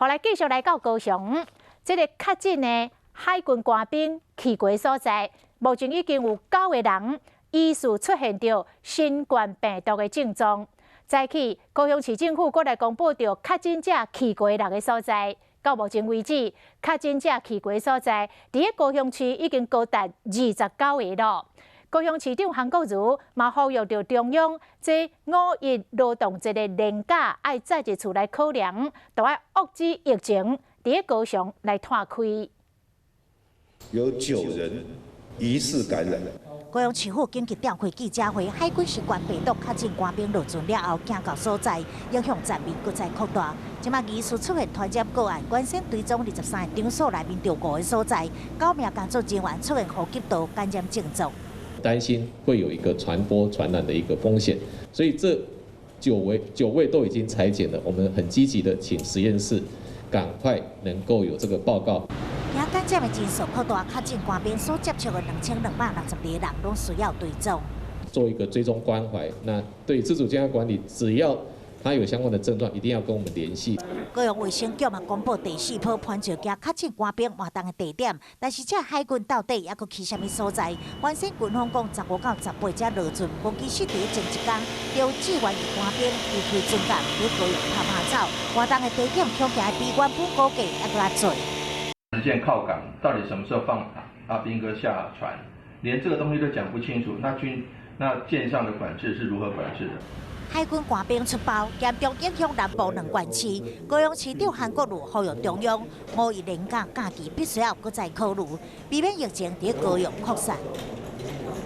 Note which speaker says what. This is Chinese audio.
Speaker 1: 后来继续来到高雄，这个较近的海军官兵去过所在，目前已经有9个人疑似出现着新冠病毒的症状。再起，高雄市政府阁来公布着确诊者去过6个所在。到目前为止，确诊者去过所在，伫个高雄市已经高达29个了。高雄市长韩国瑜嘛呼吁着中央，这5·1劳动节的年假爱再一次来考量，都要遏制疫情，伫个高雄来拓开。
Speaker 2: 有9人疑似感染。
Speaker 3: 高雄市府紧急召开记者会，海军新冠病毒确诊官兵落船了后，行到所在，影响站面搁再扩大。即马疑似出现传染个案，关心追踪23个场所内面着5个所在，9名工作人员出现呼吸道感染症状。
Speaker 4: 担心会有一个传播传染的一个风险，所以这9位都已经采检了，我们很积极的请实验室赶快能够有这个报告。
Speaker 3: 因感染的人数扩大，确诊官兵所接触的2262个人，拢需要追踪。
Speaker 4: 做一个追踪关怀，那对自主健康管理，只要他有相关的症状，一定要跟我们联系。
Speaker 3: 高雄卫生局嘛公布第4波番石街确诊官兵活动的地点，但是这海军到底还佫去什么所在？原先军方讲15到18只落船，估计是伫前一天有志愿役官兵离开军港，伫高雄拍马走。活动的地点恐惊比原本估计还佫较侪。
Speaker 5: 实践靠港到底什么时候放阿兵哥下船，连这个东西都讲不清楚，那舰上的管制是如何管制的？
Speaker 3: 海军官兵出包，严重影响南部2县市。高雄市长韩国瑜呼吁中央5·1年假假期必须要搁再考虑，避免疫情伫高雄扩散。